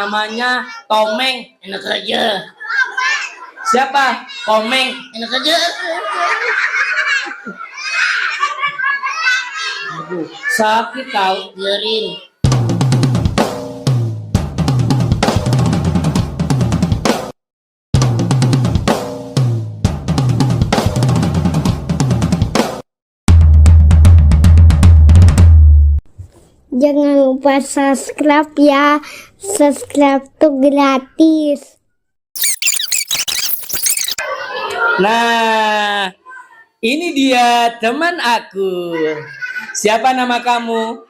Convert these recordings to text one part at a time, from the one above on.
Namanya Tomeng, enak aja. Siapa? Komeng, enak aja. Aduh, sakit tahu, biarin. Jangan lupa subscribe ya. Subscribe tuh gratis. Nah, ini dia teman aku. Siapa nama kamu?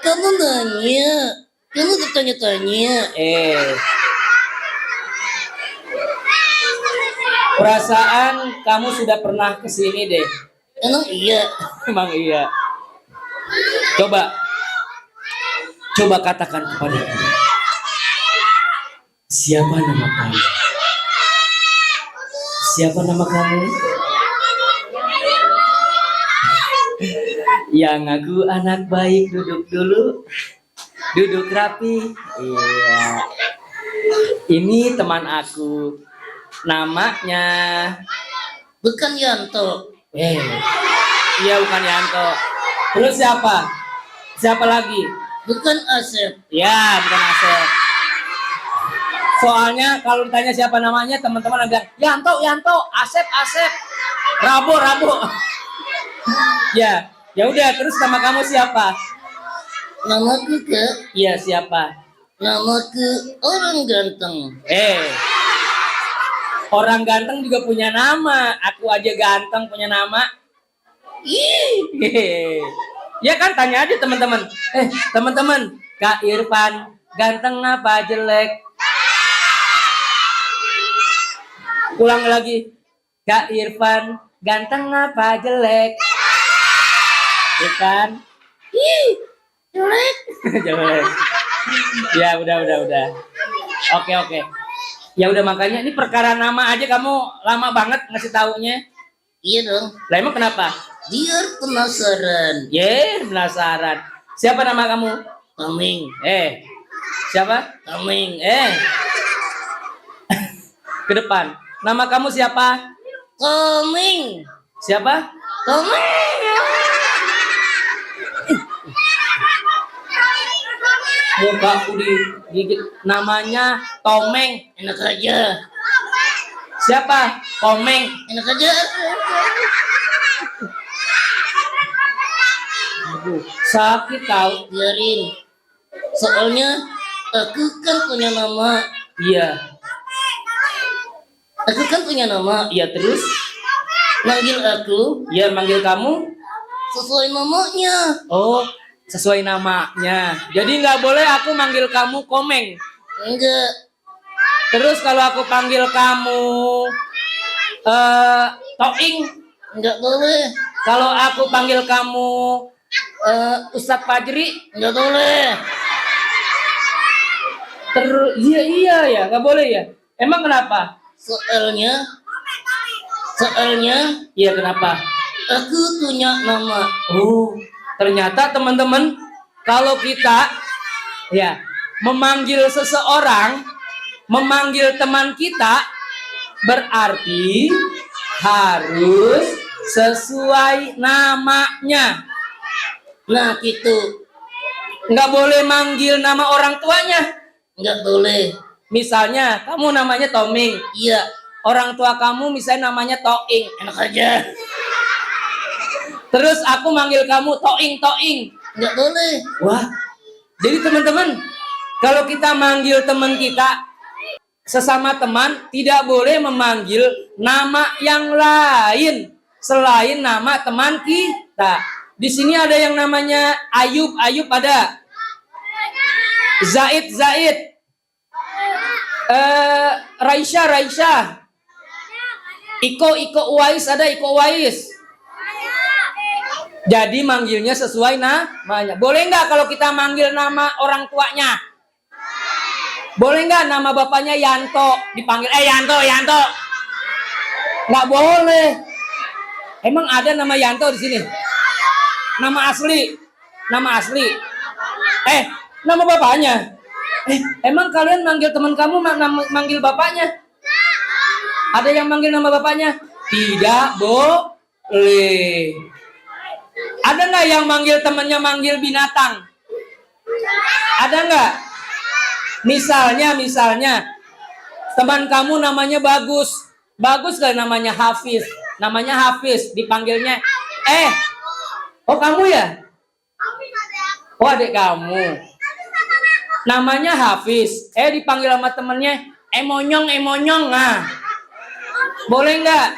Kamu nanya. Kamu bertanya-tanya. Perasaan kamu sudah pernah kesini deh. Emang iya. Emang iya. Coba katakan kepadaku. Siapa nama kamu? Siapa nama kamu? Yang aku anak baik, duduk dulu. Duduk rapi. Iya. Ini teman aku. Namanya bukan Yanto. Iya bukan Yanto. Terus siapa? Siapa lagi? Bukan Asep. Ya, bukan Asep. Soalnya kalau ditanya siapa namanya, teman-teman bilang Yanto, Asep, Rabo. Ya udah. Terus nama kamu siapa? Namaku ke? Iya siapa? Namaku orang ganteng. Orang ganteng juga punya nama. Aku aja ganteng punya nama. Ya kan tanya aja teman-teman. Teman-teman, Kak Irfan ganteng apa jelek? Ulang lagi. Kak Irfan ganteng apa jelek? Ikan. Jelek. Jelek. Ya udah. Oke. Ya udah, makanya ini perkara nama aja kamu lama banget ngasih taunya. Iya dong. Lah emang kenapa? Biar penasaran. Penasaran. Siapa nama kamu? Tomeng. Siapa? Tomeng. Ke depan. Nama kamu siapa? Tomeng. Siapa? Tomeng. Muka aku digigit. Namanya Tomeng, enak aja. Siapa? Tomeng, enak aja. Aduh, sakit tahu, biarin. Soalnya aku kan punya nama. Iya. Aku kan punya nama. Iya, terus manggil aku? Ya, manggil kamu sesuai namanya. Oh, sesuai namanya. Jadi nggak boleh aku manggil kamu Komeng. Enggak. Terus kalau aku panggil kamu Toing, enggak boleh. Kalau aku panggil kamu Ustadz Fajri, enggak boleh. Iya ya, nggak boleh ya. Emang kenapa? Soalnya, iya kenapa? Aku punya nama. Oh, ternyata teman-teman, kalau kita ya memanggil seseorang, memanggil teman kita, berarti harus sesuai namanya. Nah gitu. Nggak boleh manggil nama orang tuanya. Nggak boleh. Misalnya kamu namanya Tomeng. Iya. Orang tua kamu misalnya namanya Toing. Enak aja. Terus aku manggil kamu Toing. Nggak boleh. Wah. Jadi teman-teman, kalau kita manggil teman kita, sesama teman, tidak boleh memanggil nama yang lain selain nama teman kita. Di sini ada yang namanya Ayub ada. Zaid. Raisya. Iko Uwais ada, Iko Uwais. Jadi manggilnya sesuai namanya. Boleh nggak kalau kita manggil nama orang tuanya? Boleh nggak nama bapaknya Yanto dipanggil Yanto? Nggak boleh. Emang ada nama Yanto di sini? Nama asli. Nama bapaknya? Emang kalian manggil teman kamu manggil bapaknya? Ada yang manggil nama bapaknya? Tidak boleh. Ada nggak yang manggil temannya manggil binatang? Ada nggak? Misalnya, teman kamu namanya Bagus kan namanya Hafiz. Namanya Hafiz, dipanggilnya oh kamu ya? Oh adik kamu. Namanya Hafiz. Dipanggil sama temennya emonyong. Nah, boleh nggak?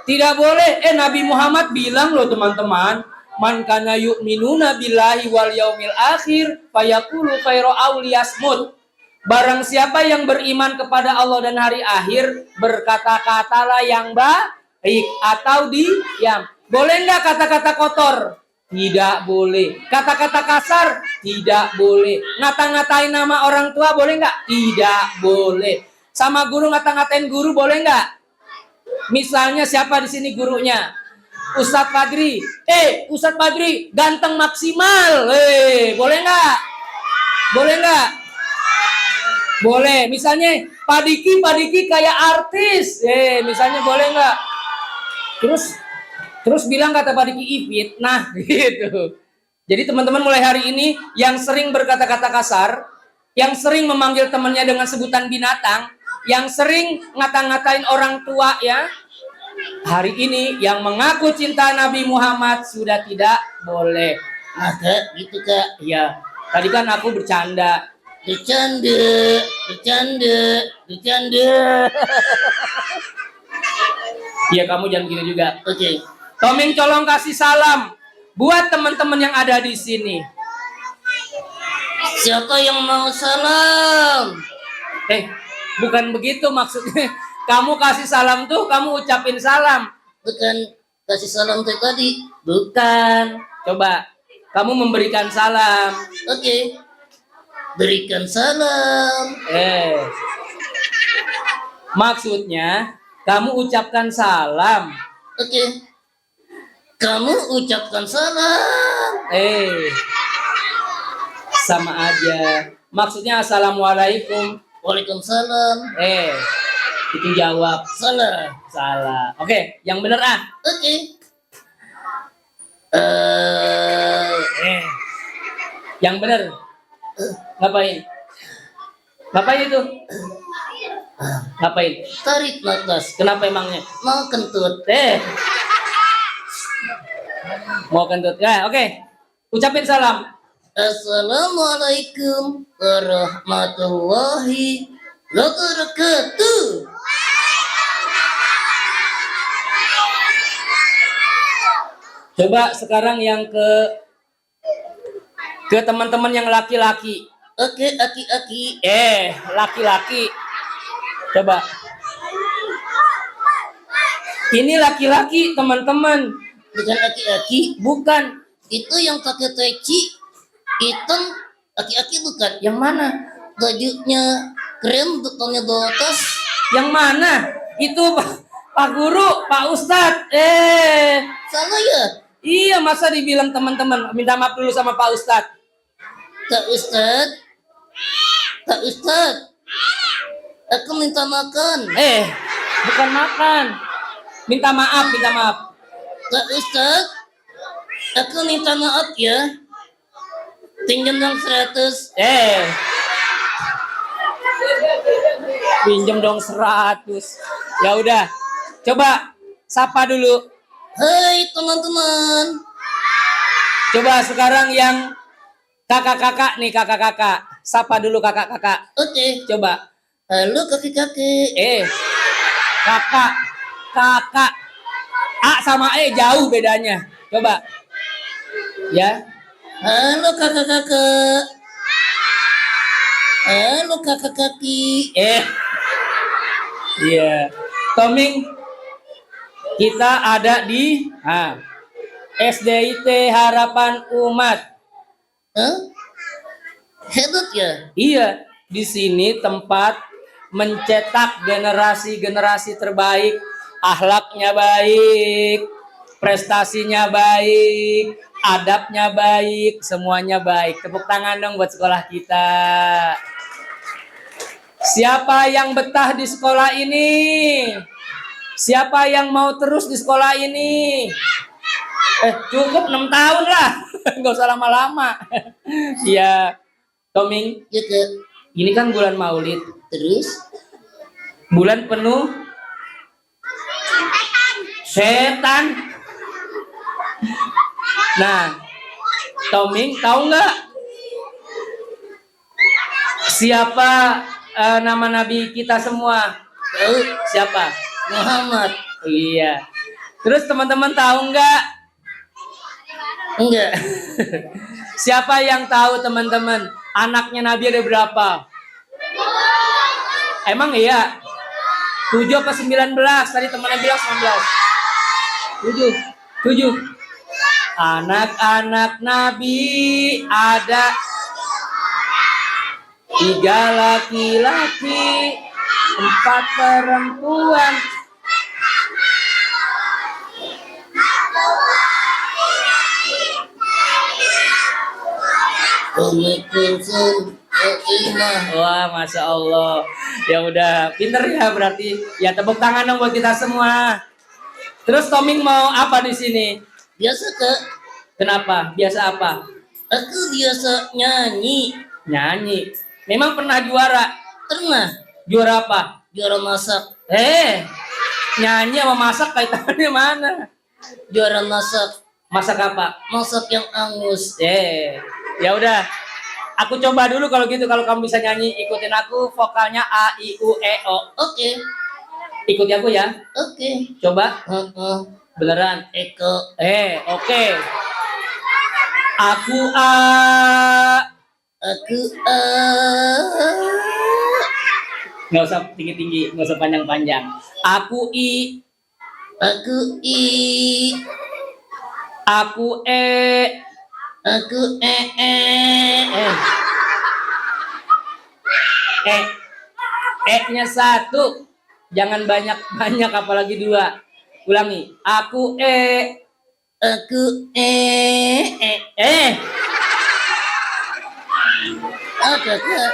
Tidak boleh. Nabi Muhammad bilang loh teman-teman, man kana yu'minuna billahi wal yaumil akhir fayaqulu khairu aw liyasmut. Barang siapa yang beriman kepada Allah dan hari akhir, berkata-katalah yang baik atau diam. Boleh nggak kata-kata kotor? Tidak boleh. Kata-kata kasar? Tidak boleh. Ngata-ngatain nama orang tua boleh nggak? Tidak boleh. Sama guru ngata-ngatain guru boleh nggak? Misalnya siapa di sini gurunya? Ustadz Fadri. Ustadz Fadri ganteng maksimal. Boleh nggak? Boleh nggak? Boleh. Misalnya Pak Diki kayak artis. Misalnya boleh nggak? Terus bilang kata Pak Diki fitnah gitu. Jadi teman-teman mulai hari ini yang sering berkata-kata kasar, yang sering memanggil temannya dengan sebutan binatang, yang sering ngata-ngatain orang tua ya, hari ini yang mengaku cinta Nabi Muhammad sudah tidak boleh. Nah kak, gitu kak. Ya, tadi kan aku bercanda. Bercanda. Ya kamu jangan gini juga. Oke. Toming colong kasih salam buat teman-teman yang ada di sini. Siapa yang mau salam? Bukan begitu maksudnya. Kamu kasih salam tuh, kamu ucapin salam. Bukan kasih salam kayak tadi. Bukan. Coba, kamu memberikan salam. Oke. Berikan salam. Maksudnya, kamu ucapkan salam. Oke. Kamu ucapkan salam. Sama aja. Maksudnya assalamualaikum. Waalaikumsalam. Itu jawab. Salah. Oke, yang bener Oke. Yang bener. Ngapain? Ngapain itu? Ngapain? Tarik nafas. Kenapa emangnya? Mau kentut. Mau kentut. Oke. Ucapin salam. Assalamualaikum warahmatullahi wabarakatuh. Coba sekarang yang ke teman-teman yang laki-laki. Oke, aki-aki. Laki-laki. Coba. Ini laki-laki, teman-teman. Bukan aki-aki. Bukan. Itu yang pakai peci hitam, aki-aki bukan? Yang mana? Bajunya krem, botolnya bawa tas. Yang mana? Itu Pak Guru, Pak Ustadz. Salah ya? Iya, masa dibilang teman-teman. Minta maaf dulu sama Pak Ustadz. Kak Ustadz. Kak Ustadz. Aku minta makan. Bukan makan. Minta maaf. Kak Ustadz. Aku minta maaf ya. Pinjam dong 100. Pinjam dong 100. Ya udah. Coba sapa dulu. Hai teman-teman. Coba sekarang yang kakak-kakak nih, kakak-kakak. Sapa dulu kakak-kakak. Oke. Coba. Halo kakek-kakek. Kakak. A sama jauh bedanya. Coba. Ya. Halo kakak-kakak. Halo kakak-kaki. Iya. Toming, kita ada di SDIT Harapan Umat. Hebat ya? Iya, di sini tempat mencetak generasi-generasi terbaik, akhlaknya baik, Prestasinya baik, adabnya baik, semuanya baik. Tepuk tangan dong buat sekolah kita. Siapa yang betah di sekolah ini? Siapa yang mau terus di sekolah ini? Cukup 6 tahun lah. Nggak usah lama-lama. Iya, Toming. Ya Kak. Ini kan bulan Maulid. Terus? Bulan penuh setan. Nah, Toming tahu nggak siapa nama nabi kita semua? Tahu? Siapa? Muhammad. Iya. Terus teman-teman tahu nggak? Enggak. Siapa yang tahu teman-teman? Anaknya Nabi ada berapa? Emang iya? 7 apa 19? Tadi temannya bilang 19. 7. Anak-anak Nabi ada 3 laki-laki, 4 perempuan. Wah, masya Allah. Ya udah, pinter ya berarti. Ya tepuk tangan dong buat kita semua. Terus Toming mau apa di sini? Biasa Kak. Kenapa? Biasa apa? Aku biasa nyanyi. Nyanyi. Memang pernah juara? Pernah. Juara apa? Juara masak. Nyanyi sama masak kaitannya mana? Juara masak. Masak apa? Masak yang angus. Ya udah. Aku coba dulu kalau gitu, kalau kamu bisa nyanyi, ikutin aku vokalnya A I U E O. Oke. Ikuti aku ya. Oke. Coba. Beneran. Eko. Oke. Aku A. Aku Nggak usah tinggi-tinggi, nggak usah panjang-panjang. Aku I. Aku I. Aku E. Aku E-nya 1. Jangan banyak-banyak apalagi 2. Ulangi. Aku E. Aku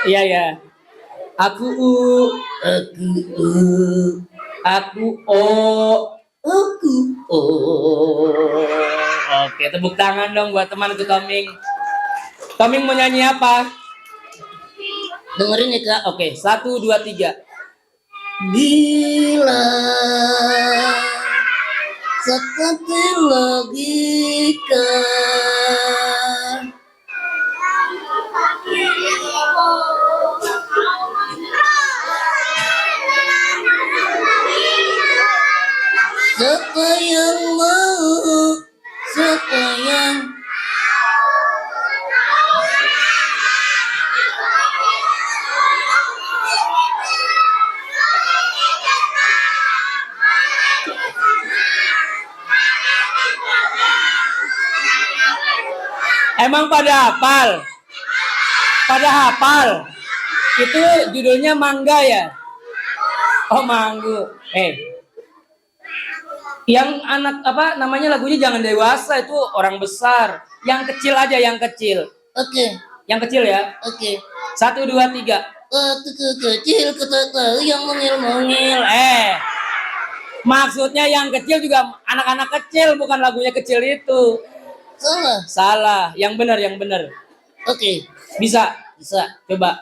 Iya. Aku U. Aku U. Aku O. Aku O. Oke, tepuk tangan dong buat teman itu Toming. Toming mau nyanyi apa? Dengerin ya Kak. Oke, 1, 2, 3. Bila seperti logika siapa yang mau, siapa yang Emang pada hafal? Pada hafal? Itu judulnya Mangga ya? Oh, Manggu. Yang anak apa namanya lagunya jangan dewasa, itu orang besar. Yang kecil aja, yang kecil. Oke. Yang kecil ya. Oke. 1, 2, 3. Waktu kecil ku tak tahu yang mungil-mungil. Maksudnya yang kecil juga anak-anak kecil, bukan lagunya kecil itu. Salah. Yang benar. Oke. Bisa. Coba.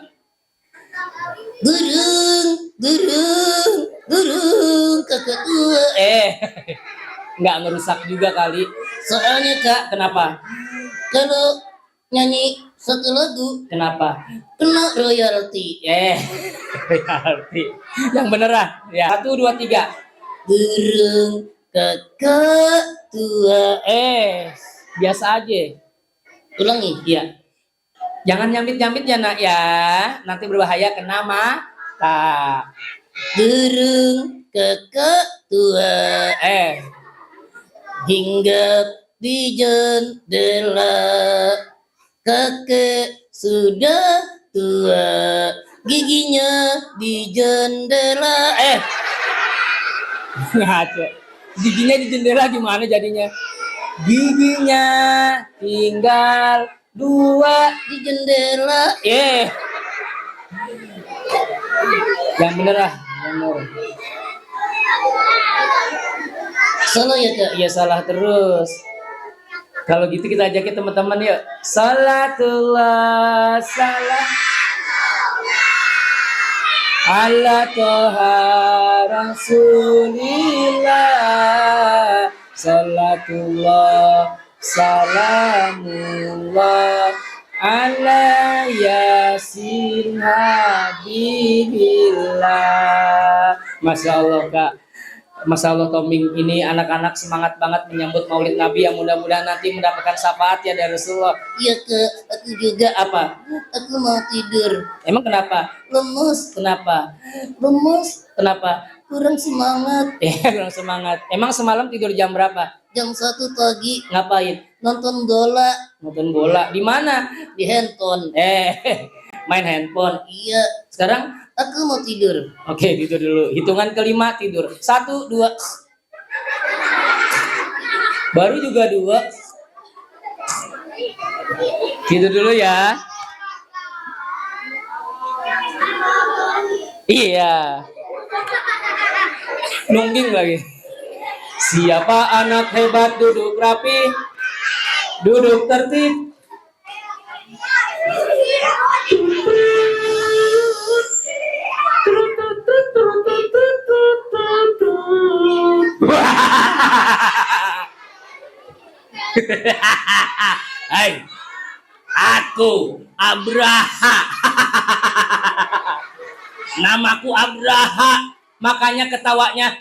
Burung kakak tua. Nggak ngerusak juga kali. Soalnya Kak, Kenapa? kalau nyanyi satu lagu, Kenapa? kena royalti. Royalti. Yang beneran. Ya. 1, 2, 3. Burung kakak tua. Biasa aja. Ulangi. Iya. Jangan nyambit-nyambit ya nak ya. Nanti berbahaya kena mata. Burung kakak tua. Hinggap di jendela. Kakek sudah tua. Giginya di jendela. Ngaco. Giginya di jendela gimana jadinya? Giginya tinggal 2 Di jendela. Yang bener ah, yang bener. Salah ya Kak? Iya salah terus. Kalau gitu kita ajakin teman-teman yuk. Salatullah salam ala toha rasulillah. Salatullah salamullah ala yasin habibillah. Masya Allah Kak. Masya Allah Toming, ini anak-anak semangat banget menyambut Maulid Nabi yang mudah-mudahan nanti mendapatkan syafaat ya dari Rasulullah. Iya Kak, aku juga. Apa? Aku mau tidur. Emang kenapa? Lemes. Kenapa? Lemes. Kenapa? Kurang semangat. Kurang semangat. Emang semalam tidur jam berapa? Jam 1 pagi. Ngapain? Nonton bola. Nonton bola. Di mana? Di handphone. Main handphone. Iya. Sekarang? Aku mau tidur. Oke, tidur dulu. Hitungan kelima tidur. 1, 2. Baru juga 2. Tidur dulu ya. Iya. Nungging lagi. Siapa anak hebat duduk rapi, duduk tertib. Hai, aku Abraha. Namaku Abraha, makanya ketawanya.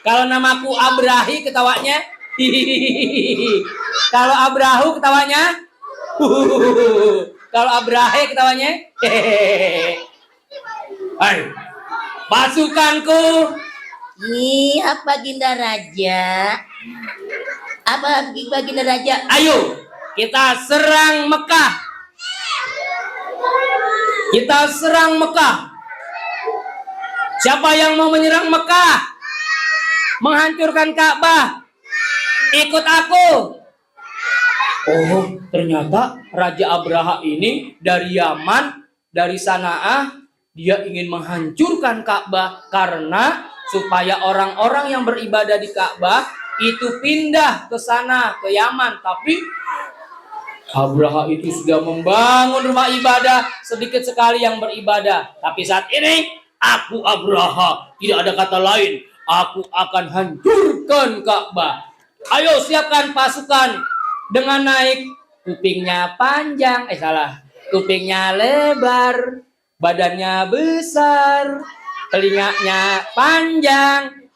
Kalau namaku Abrahi ketawanya. Kalau Abrahu ketawanya. Kalau Abrahe ketawanya. Hai, pasukanku. Ih, apa Baginda Raja? Apa Baginda Raja? Ayo, kita serang Mekah. Kita serang Mekah. Siapa yang mau menyerang Mekah? Menghancurkan Ka'bah. Ikut aku. Oh, ternyata Raja Abraha ini dari Yaman, dari Sana'ah, dia ingin menghancurkan Ka'bah karena supaya orang-orang yang beribadah di Ka'bah itu pindah ke sana, ke Yaman. Tapi Abraha itu sudah membangun rumah ibadah, sedikit sekali yang beribadah. Tapi saat ini aku Abraha, tidak ada kata lain. Aku akan hancurkan Ka'bah. Ayo siapkan pasukan dengan naik. Kupingnya panjang, kupingnya lebar, badannya besar, telinganya panjang.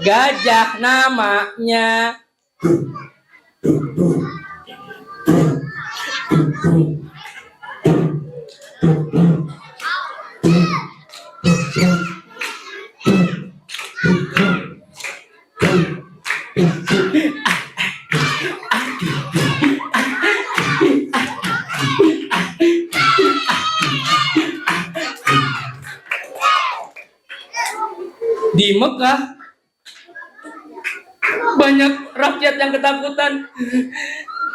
Gajah namanya. Di Mekah banyak rakyat yang ketakutan.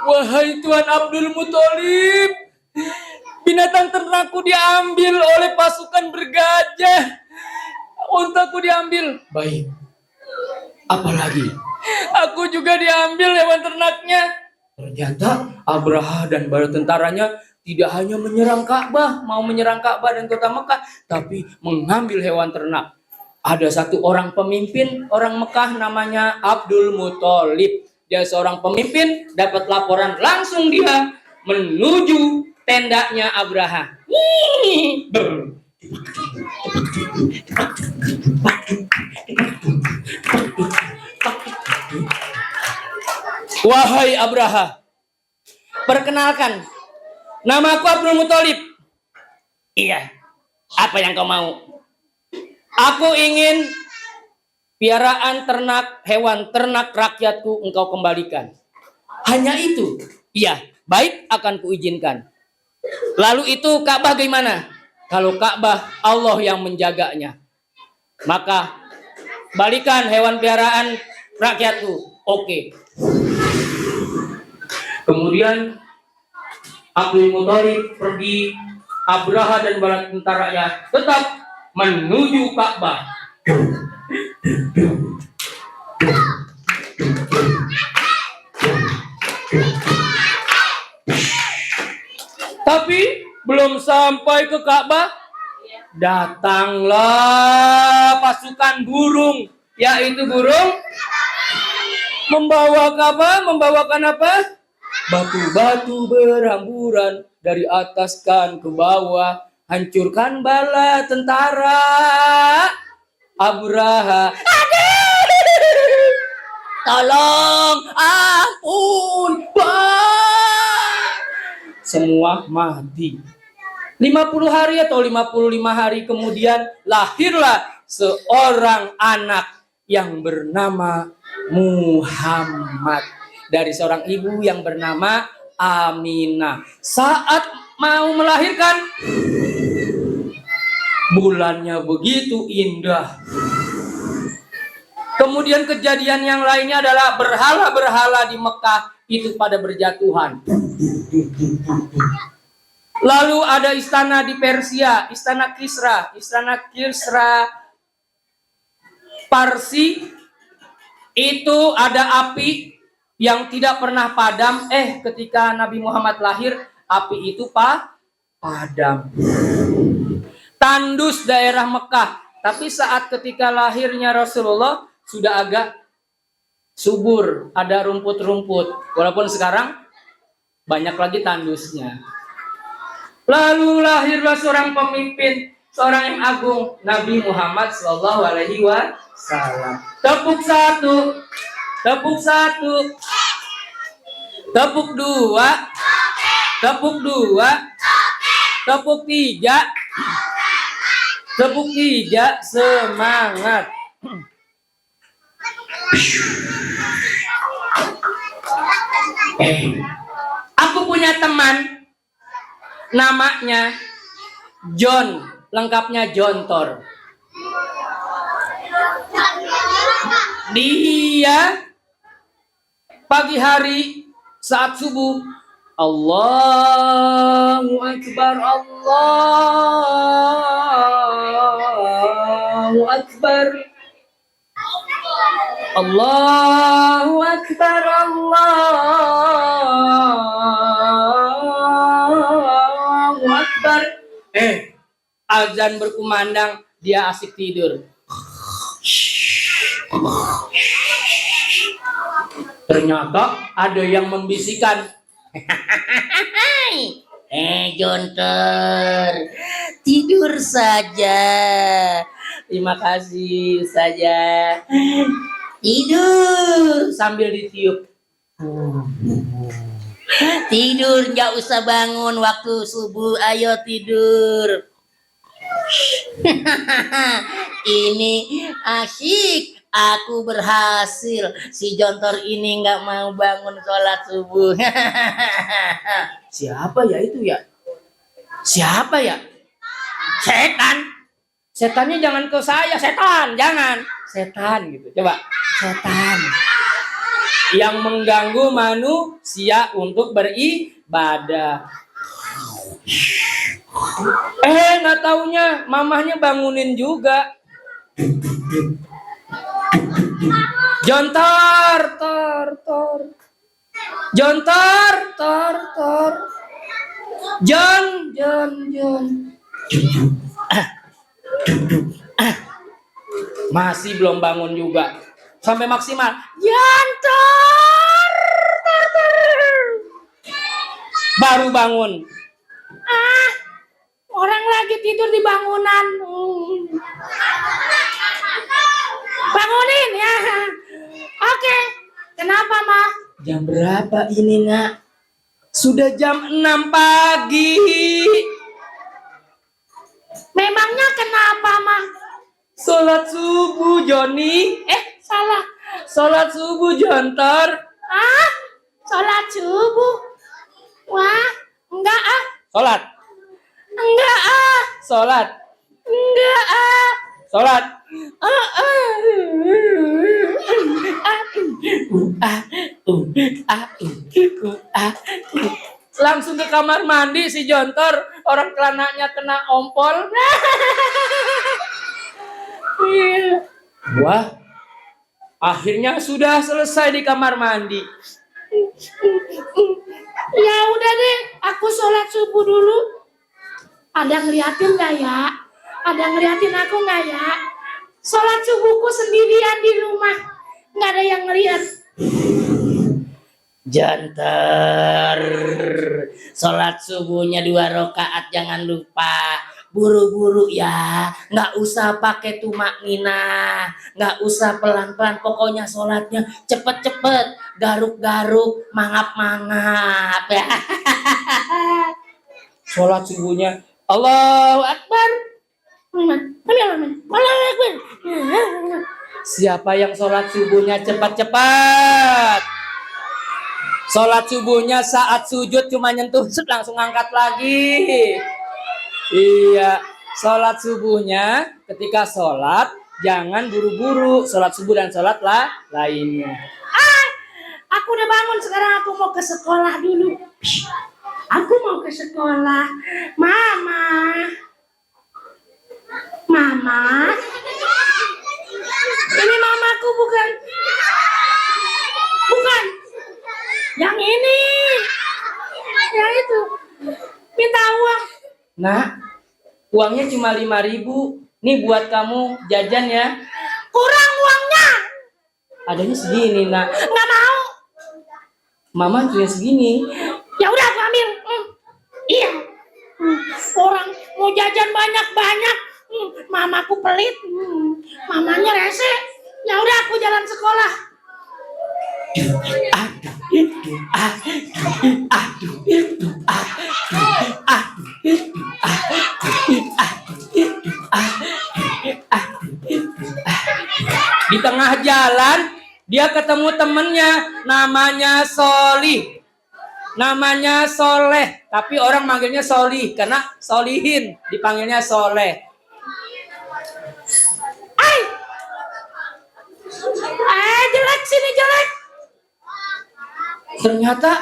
Wahai Tuan Abdul Muthalib, binatang ternakku diambil oleh pasukan bergajah. Untaku diambil. Baik. Apalagi? Aku juga diambil hewan ternaknya. Ternyata Abraha dan bala tentaranya tidak hanya menyerang Ka'bah, mau menyerang Ka'bah dan kota Mekah, tapi mengambil hewan ternak. Ada satu orang pemimpin orang Mekah namanya Abdul Muthalib. Dia seorang pemimpin, dapat laporan, langsung dia menuju tendanya Abraha. Wahai Abraha, perkenalkan, namaku Abdul Muthalib. Iya, apa yang kau mau? Aku ingin piaraan ternak, hewan ternak rakyatku engkau kembalikan. Hanya itu? Iya, baik, akan kuizinkan. Lalu itu Ka'bah gimana? Kalau Ka'bah Allah yang menjaganya. Maka balikan hewan peliharaan rakyatku. Oke. Kemudian Abdul Muthalib pergi, Abraha dan bala tentaranya tetap menuju Ka'bah. Tapi belum sampai ke Ka'bah, datanglah pasukan burung, yaitu burung membawakan apa? Batu-batu berhamburan dari atas kan ke bawah, hancurkan bala tentara Abraha. Tolong, ampun, Bang. Semua mati. 50 hari atau 55 hari kemudian lahirlah seorang anak yang bernama Muhammad dari seorang ibu yang bernama Aminah. Saat mau melahirkan, bulannya begitu indah. Kemudian kejadian yang lainnya adalah berhala-berhala di Mekah itu pada berjatuhan. Lalu ada istana di Persia, istana Kisra Parsi, itu ada api yang tidak pernah padam. Ketika Nabi Muhammad lahir, api itu padam. Tandus daerah Mekah. Tapi saat ketika lahirnya Rasulullah sudah agak subur, ada rumput-rumput. Walaupun sekarang banyak lagi tandusnya. Lalu lahirlah seorang pemimpin, seorang yang agung, Nabi Muhammad SAW. Tepuk satu, tepuk satu, tepuk dua, tepuk dua, tepuk tiga, tepuk tiga, semangat. Aku punya teman, namanya John, lengkapnya John Thor. Dia pagi hari saat subuh, Allahu Akbar, Allahu Akbar, Allahu Akbar, Allahu Akbar. Azan berkumandang, dia asik tidur. Ternyata ada yang membisikkan, Jontor, tidur saja. terima kasih saja. Tidur, Sambil ditiup. tidur, nggak usah bangun waktu subuh. Ayo tidur. Ini asyik. Aku berhasil. Si Jontor ini nggak mau bangun sholat subuh. Siapa ya itu ya? Siapa ya? Setan. Setannya jangan ke saya, setan, jangan. Setan gitu. Coba, setan. Yang mengganggu manusia untuk beribadah. Nggak taunya mamahnya bangunin juga. Jontor, tor. Jontor, tor. John. Masih belum bangun juga. Sampai maksimal. Jontor, tor. Baru bangun. Orang lagi tidur di bangunan. Bangunin ya. Oke. Kenapa, Ma? Jam berapa ini, Nak? Sudah jam 6 pagi. Memangnya kenapa, Ma? Sholat subuh, Joni. Salah. Sholat subuh, Jontor. Sholat subuh. Wah, enggak ah. Sholat. Enggak ah. Sholat. Enggak ah. Sholat. Langsung ke kamar mandi si Jontor, orang celananya kena ompol. Wah, akhirnya sudah selesai di kamar mandi. Ya udah deh, aku sholat subuh dulu. Ada ngeliatin gak ya? Ada ngeliatin aku gak ya? Sholat subuhku sendirian di rumah, nggak ada yang ngeliat. Jontor, sholat subuhnya 2 rakaat, jangan lupa. Buru-buru ya, nggak usah pakai tumak nina, nggak usah pelan-pelan, pokoknya sholatnya cepet-cepet, garuk-garuk, mangap-mangap ya. Sholat subuhnya Allahu Akbar. Allahu Akbar. Siapa yang sholat subuhnya cepat-cepat? Sholat subuhnya saat sujud cuma nyentuh set, langsung angkat lagi. Iya, sholat subuhnya ketika sholat jangan buru-buru. Sholat subuh dan sholat lainnya. Aku udah bangun, sekarang aku mau ke sekolah dulu. Aku mau ke sekolah. Mama. Mama. Ini mamaku bukan. Bukan. Yang ini. Yang itu. Minta uang. Nah, uangnya cuma 5.000. Nih buat kamu jajan ya. Kurang uangnya. Adanya segini, nak. Nggak mau. Mama punya segini. Ya udah aku ambil. Iya. Orang mau jajan banyak-banyak. Mamaku pelit. Mamanya rese. Ya udah aku jalan sekolah. Di tengah jalan dia ketemu temennya, namanya Solih, namanya Soleh, tapi orang manggilnya Solih karena Solihin, dipanggilnya Soleh. Jelek sini jelek. Ternyata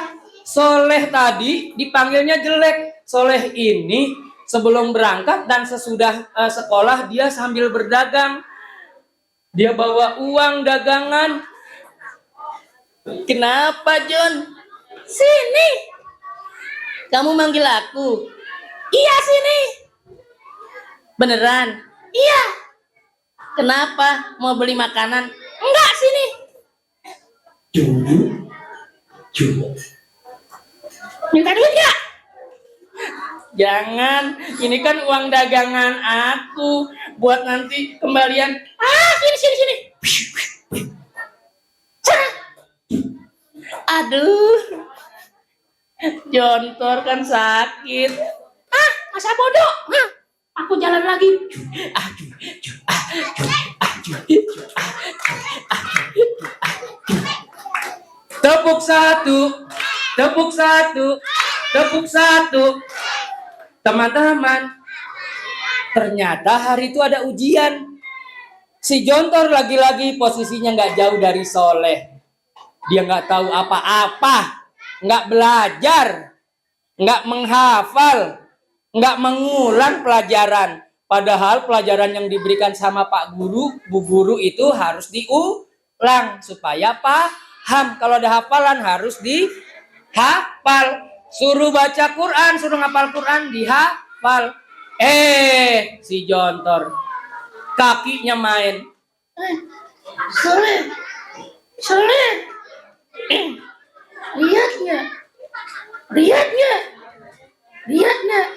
Soleh tadi dipanggilnya jelek. Soleh ini sebelum berangkat dan sesudah sekolah dia sambil berdagang. Dia bawa uang dagangan. Kenapa, Jon? Sini. Kamu manggil aku? Iya sini. Beneran? Iya. Kenapa? Mau beli makanan? Enggak sini. Minta duit nggak? Jangan, ini kan uang dagangan aku buat nanti kembalian. Sini. Aduh, Jontor kan sakit. Masa bodoh? Aku jalan lagi. Tepuk satu, tepuk satu, tepuk satu. Teman-teman, ternyata hari itu ada ujian. Si Jontor lagi-lagi posisinya nggak jauh dari Soleh. Dia nggak tahu apa-apa, nggak belajar, nggak menghafal, nggak mengulang pelajaran. Padahal pelajaran yang diberikan sama Pak Guru, Bu Guru itu harus diulang supaya paham. Kalau ada hafalan harus dihafal. Suruh baca Quran, suruh ngapal Quran, dihafal. Si Jontor kakinya main. Soleh. Lihat nggak?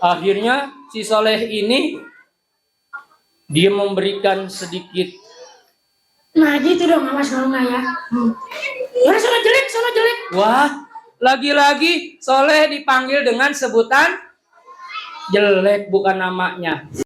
Akhirnya si Soleh ini dia memberikan sedikit. Nah gitu dong, awas kalau nggak ya. Sono jelek. Wah, lagi-lagi Soleh dipanggil dengan sebutan jelek, bukan namanya.